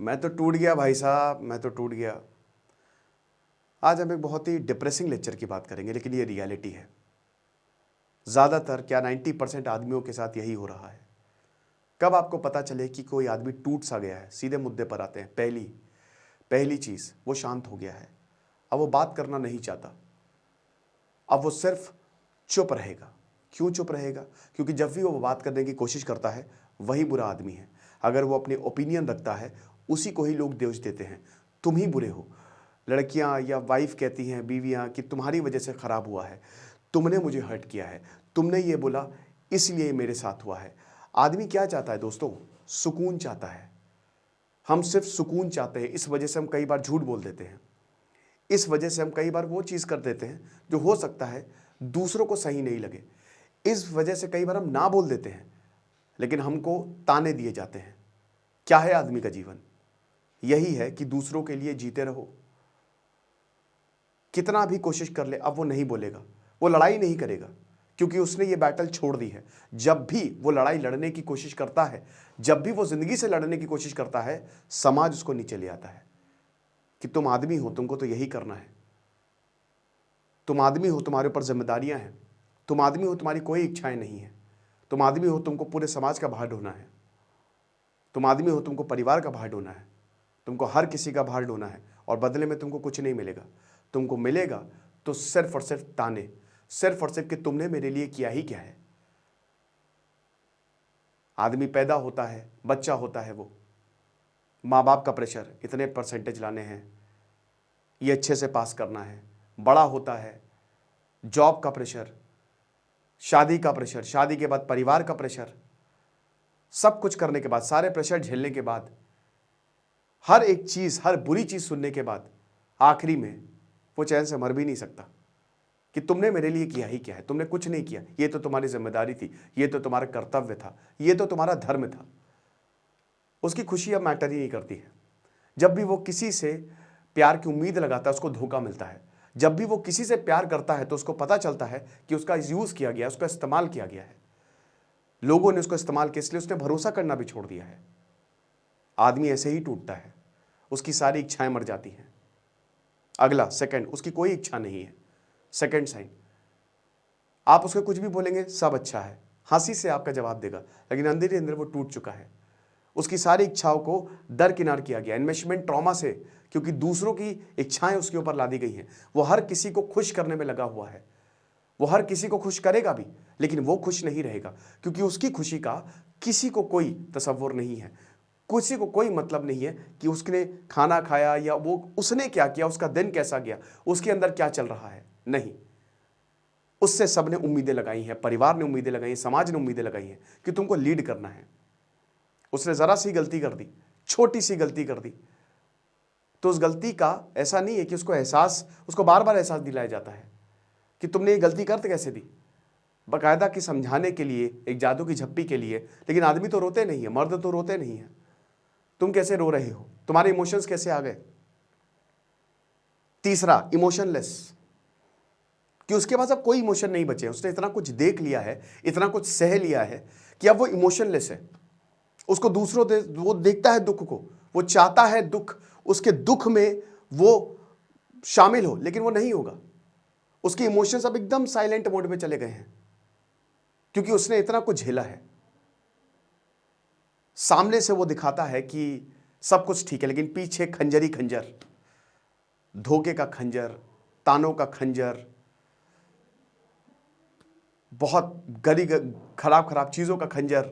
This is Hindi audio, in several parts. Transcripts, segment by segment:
मैं तो टूट गया भाई साहब, मैं तो टूट गया। आज हम एक बहुत ही डिप्रेसिंग लेक्चर की बात करेंगे, लेकिन ये रियलिटी है। ज़्यादातर क्या 90% आदमियों के साथ यही हो रहा है। कब आपको पता चले कि कोई आदमी टूट सा गया है, सीधे मुद्दे पर आते हैं। पहली चीज़, वो शांत हो गया है। अब वो बात करना नहीं चाहता, अब वो सिर्फ चुप रहेगा। क्यों चुप रहेगा? क्योंकि जब भी वो बात करने की कोशिश करता है, वही बुरा आदमी है। अगर वो अपनी ओपिनियन रखता है, उसी को ही लोग दोष देते हैं, तुम ही बुरे हो। लड़कियां या वाइफ कहती हैं, बीवियां, कि तुम्हारी वजह से खराब हुआ है, तुमने मुझे हर्ट किया है, तुमने ये बोला इसलिए मेरे साथ हुआ है। आदमी क्या चाहता है दोस्तों? सुकून चाहता है। हम सिर्फ सुकून चाहते हैं। इस वजह से हम कई बार झूठ बोल देते हैं। इस वजह से हम कई बार वो चीज़ कर देते हैं जो हो सकता है दूसरों को सही नहीं लगे। इस वजह से कई बार हम ना बोल देते हैं, लेकिन हमको ताने दिए जाते हैं। क्या है आदमी का जीवन? यही है कि दूसरों के लिए जीते रहो। कितना भी कोशिश कर ले, अब वो नहीं बोलेगा, वो लड़ाई नहीं करेगा, क्योंकि उसने ये बैटल छोड़ दी है। जब भी वो लड़ाई लड़ने की कोशिश करता है, जब भी वो जिंदगी से लड़ने की कोशिश करता है, समाज उसको नीचे ले आता है कि तुम आदमी हो, तुमको तो यही करना है। तुम आदमी हो, तुम्हारे ऊपर जिम्मेदारियां हैं। तुम आदमी हो, तुम्हारी कोई इच्छाएं नहीं है। तुम आदमी हो, तुमको पूरे समाज का भार ढोना है। तुम आदमी हो, तुमको परिवार का भार ढोना है। तुमको हर किसी का भार ढोना है, और बदले में तुमको कुछ नहीं मिलेगा। तुमको मिलेगा तो सिर्फ और सिर्फ ताने, सिर्फ और सिर्फ कि तुमने मेरे लिए किया ही क्या है। आदमी पैदा होता है, बच्चा होता है, वो माँ बाप का प्रेशर, इतने परसेंटेज लाने हैं, ये अच्छे से पास करना है। बड़ा होता है, जॉब का प्रेशर, शादी का प्रेशर, शादी के बाद परिवार का प्रेशर, सब कुछ करने के बाद, सारे प्रेशर झेलने के बाद, हर एक चीज़, हर बुरी चीज़ सुनने के बाद, आखिरी में वो चैन से मर भी नहीं सकता कि तुमने मेरे लिए किया ही क्या है। तुमने कुछ नहीं किया, ये तो तुम्हारी जिम्मेदारी थी, ये तो तुम्हारा कर्तव्य था, ये तो तुम्हारा धर्म था। उसकी खुशी अब मैटर ही नहीं करती है। जब भी वो किसी से प्यार की उम्मीद लगाता है, उसको धोखा मिलता है। जब भी वो किसी से प्यार करता है, तो उसको पता चलता है कि उसका यूज़ किया गया, उसका इस्तेमाल किया गया है, लोगों ने उसको इस्तेमाल किया, इसलिए उसने भरोसा करना भी छोड़ दिया है। आदमी ऐसे ही टूटता है, उसकी सारी इच्छाएं मर जाती हैं। अगला सेकंड, उसकी कोई इच्छा नहीं है। सेकंड साइन, आप उसको कुछ भी बोलेंगे, सब अच्छा है, हंसी से आपका जवाब देगा, लेकिन अंदर ही अंदर वो टूट चुका है। उसकी सारी इच्छाओं को दरकिनार किया गया, इन्वेस्टमेंट ट्रॉमा से, क्योंकि दूसरों की इच्छाएं उसके ऊपर लादी गई हैं। वो हर किसी को खुश करने में लगा हुआ है। वो हर किसी को खुश करेगा भी, लेकिन वो खुश नहीं रहेगा, क्योंकि उसकी खुशी का किसी को कोई तसव्वुर नहीं है। किसी को कोई मतलब नहीं है कि उसने खाना खाया या वो उसने क्या किया, उसका दिन कैसा गया, उसके अंदर क्या चल रहा है। नहीं, उससे सबने उम्मीदें लगाई हैं, परिवार ने उम्मीदें लगाई हैं, समाज ने उम्मीदें लगाई हैं कि तुमको लीड करना है। उसने जरा सी गलती कर दी, छोटी सी गलती कर दी, तो उस गलती का ऐसा नहीं है कि उसको बार बार एहसास दिलाया जाता है कि तुमने ये गलती कर कैसे दी, बाकायदा कि समझाने के लिए, एक जादू की झप्पी के लिए। लेकिन आदमी तो रोते नहीं है, मर्द तो रोते नहीं है। तुम कैसे रो रहे हो? तुम्हारे इमोशंस कैसे आ गए? तीसरा, इमोशनलेस, कि उसके पास अब कोई इमोशन नहीं बचे। उसने इतना कुछ देख लिया है, इतना कुछ सह लिया है कि अब वो इमोशनलेस है। उसको वो देखता है दुख को, वो चाहता है दुख, उसके दुख में वो शामिल हो, लेकिन वो नहीं होगा। उसके इमोशंस अब एकदम साइलेंट मोड में चले गए हैं, क्योंकि उसने इतना कुछ झेला है। सामने से वो दिखाता है कि सब कुछ ठीक है, लेकिन पीछे खंजर ही खंजर, धोखे का खंजर, तानों का खंजर, बहुत खराब खराब चीजों का खंजर।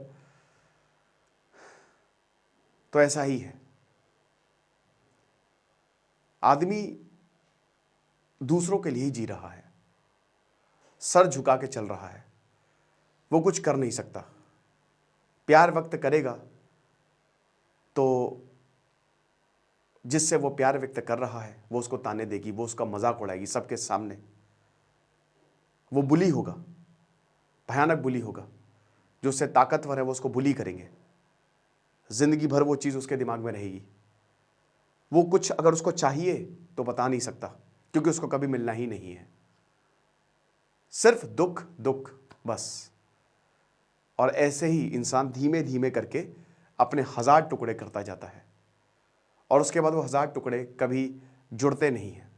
तो ऐसा ही है, आदमी दूसरों के लिए ही जी रहा है, सर झुका के चल रहा है, वो कुछ कर नहीं सकता। प्यार व्यक्त करेगा तो जिससे वो प्यार व्यक्त कर रहा है, वो उसको ताने देगी, वो उसका मजाक उड़ाएगी सबके सामने। वो बुली होगा, भयानक बुली होगा। जो उससे ताकतवर है, वो उसको बुली करेंगे, जिंदगी भर वो चीज़ उसके दिमाग में रहेगी। वो कुछ अगर उसको चाहिए तो बता नहीं सकता, क्योंकि उसको कभी मिलना ही नहीं है। सिर्फ दुख दुख बस। और ऐसे ही इंसान धीमे धीमे करके अपने 1000 टुकड़े करता जाता है। और उसके बाद वो 1000 टुकड़े कभी जुड़ते नहीं हैं।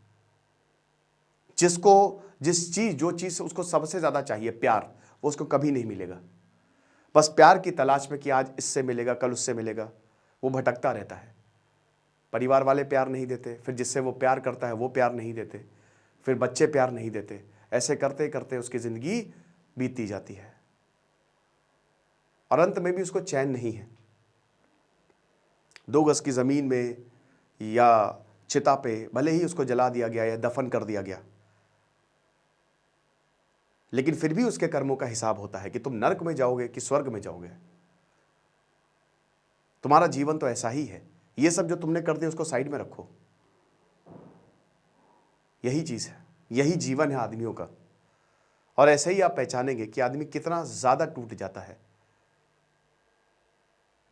जिसको जो चीज़ उसको सबसे ज़्यादा चाहिए, प्यार, वो उसको कभी नहीं मिलेगा। बस प्यार की तलाश में कि आज इससे मिलेगा, कल उससे मिलेगा, वो भटकता रहता है। परिवार वाले प्यार नहीं देते, फिर जिससे वो प्यार करता है वो प्यार नहीं देते, फिर बच्चे प्यार नहीं देते। ऐसे करते करते उसकी ज़िंदगी बीतती जाती है और अंत में भी उसको चैन नहीं है। 2 गज की ज़मीन में या चिता पे भले ही उसको जला दिया गया या दफन कर दिया गया, लेकिन फिर भी उसके कर्मों का हिसाब होता है कि तुम नरक में जाओगे कि स्वर्ग में जाओगे। तुम्हारा जीवन तो ऐसा ही है। ये सब जो तुमने कर दिया उसको साइड में रखो। यही चीज़ है, यही जीवन है आदमियों का। और ऐसे ही आप पहचानेंगे कि आदमी कितना ज़्यादा टूट जाता है।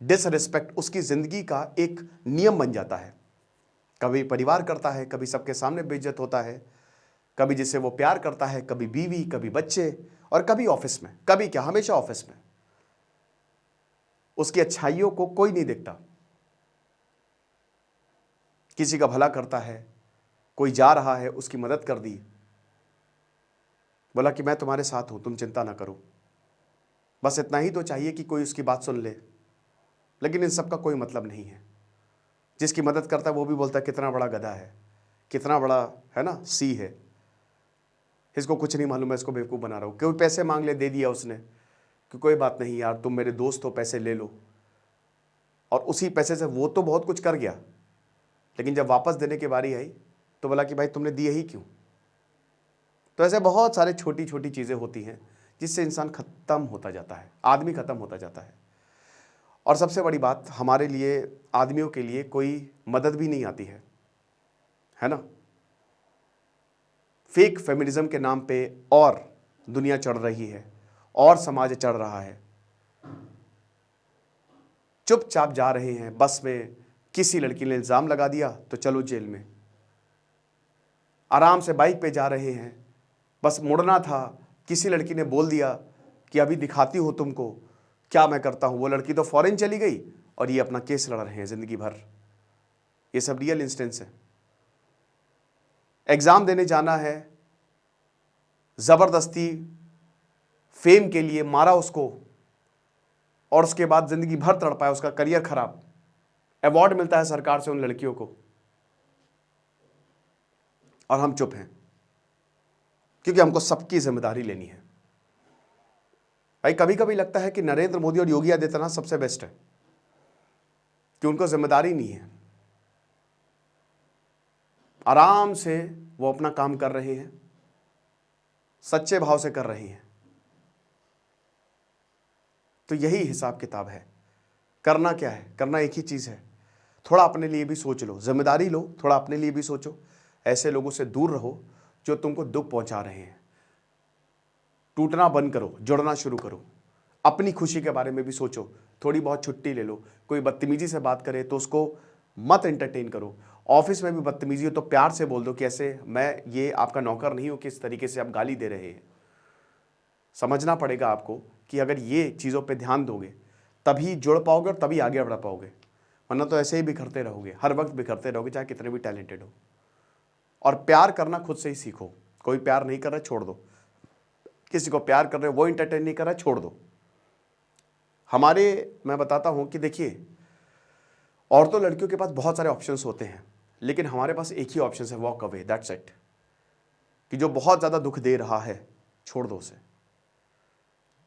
डिसरिस्पेक्ट उसकी ज़िंदगी का एक नियम बन जाता है। कभी परिवार करता है, कभी सबके सामने बेइज्जत होता है, कभी जिसे वो प्यार करता है, कभी बीवी, कभी बच्चे, और कभी ऑफिस में। कभी क्या, हमेशा ऑफिस में। उसकी अच्छाइयों को कोई नहीं देखता। किसी का भला करता है, कोई जा रहा है, उसकी मदद कर दी, बोला कि मैं तुम्हारे साथ हूं, तुम चिंता ना करो। बस इतना ही तो चाहिए कि कोई उसकी बात सुन ले। लेकिन इन सब का कोई मतलब नहीं है। जिसकी मदद करता है वो भी बोलता है कितना बड़ा गधा है, कितना बड़ा है ना सी है, इसको कुछ नहीं मालूम है, इसको बेवकूफ़ बना रहा हूँ। कोई पैसे मांग ले, दे दिया उसने कि कोई बात नहीं यार, तुम मेरे दोस्त हो, पैसे ले लो। और उसी पैसे से वो तो बहुत कुछ कर गया, लेकिन जब वापस देने की बारी आई तो बोला कि भाई तुमने दिए ही क्यों। तो ऐसे बहुत सारे छोटी छोटी चीज़ें होती हैं जिससे इंसान ख़त्म होता जाता है, आदमी ख़त्म होता जाता है। और सबसे बड़ी बात, हमारे लिए, आदमियों के लिए कोई मदद भी नहीं आती है ना। फेक फेमिनिज्म के नाम पे और दुनिया चढ़ रही है और समाज चढ़ रहा है। चुपचाप जा रहे हैं बस में, किसी लड़की ने इल्ज़ाम लगा दिया तो चलो जेल में। आराम से बाइक पे जा रहे हैं, बस मुड़ना था, किसी लड़की ने बोल दिया कि अभी दिखाती हो तुमको क्या मैं करता हूं, वो लड़की तो फॉरेन चली गई और ये अपना केस लड़ रहे हैं ज़िंदगी भर। ये सब रियल इंस्टेंस है। एग्ज़ाम देने जाना है, ज़बरदस्ती फेम के लिए मारा उसको और उसके बाद ज़िंदगी भर तड़पाया, उसका करियर खराब। अवार्ड मिलता है सरकार से उन लड़कियों को और हम चुप हैं क्योंकि हमको सबकी जिम्मेदारी लेनी है। भाई कभी कभी लगता है कि नरेंद्र मोदी और योगी आदित्यनाथ सबसे बेस्ट है कि उनको जिम्मेदारी नहीं है, आराम से वो अपना काम कर रहे हैं, सच्चे भाव से कर रहे हैं। तो यही हिसाब किताब है। करना क्या है? करना एक ही चीज़ है, थोड़ा अपने लिए भी सोच लो, जिम्मेदारी लो, थोड़ा अपने लिए भी सोचो। ऐसे लोगों से दूर रहो जो तुमको दुख पहुंचा रहे हैं। टूटना बंद करो, जुड़ना शुरू करो। अपनी खुशी के बारे में भी सोचो, थोड़ी बहुत छुट्टी ले लो। कोई बदतमीजी से बात करे तो उसको मत एंटरटेन करो। ऑफिस में भी बदतमीजी हो तो प्यार से बोल दो कि ऐसे मैं ये आपका नौकर नहीं हूं, किस तरीके से आप गाली दे रहे हैं। समझना पड़ेगा आपको कि अगर ये चीज़ों पे ध्यान दोगे तभी जुड़ पाओगे और तभी आगे बढ़ पाओगे, वरना तो ऐसे ही बिखरते रहोगे, हर वक्त बिखरते रहोगे, चाहे कितने भी टैलेंटेड हो। और प्यार करना खुद से ही सीखो। कोई प्यार नहीं कर रहा, छोड़ दो। किसी को प्यार कर रहे हो, वो इंटरटेन नहीं कर रहा, छोड़ दो। मैं बताता हूं कि देखिए, औरतों लड़कियों के पास बहुत सारे ऑप्शंस होते हैं, लेकिन हमारे पास एक ही ऑप्शन है, वॉक अवे, दैट्स इट। कि जो बहुत ज़्यादा दुख दे रहा है, छोड़ दो उसे।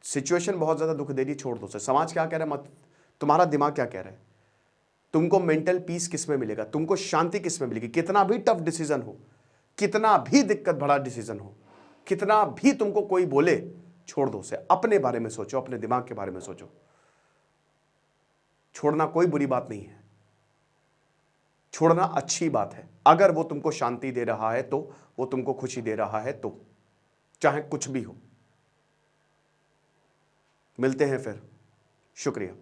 सिचुएशन बहुत ज़्यादा दुख दे रही, छोड़ दो उसे। समाज क्या कह रहा है मत, तुम्हारा दिमाग क्या कह रहा है, तुमको मेंटल पीस किस में मिलेगा, तुमको शांति किस में मिलेगी। कितना भी टफ डिसीजन हो, कितना भी दिक्कत भरा डिसीजन हो, कितना भी तुमको कोई बोले, छोड़ दो उसे। अपने बारे में सोचो, अपने दिमाग के बारे में सोचो। छोड़ना कोई बुरी बात नहीं है, छोड़ना अच्छी बात है। अगर वो तुमको शांति दे रहा है तो, वो तुमको खुशी दे रहा है तो, चाहे कुछ भी हो। मिलते हैं फिर। शुक्रिया।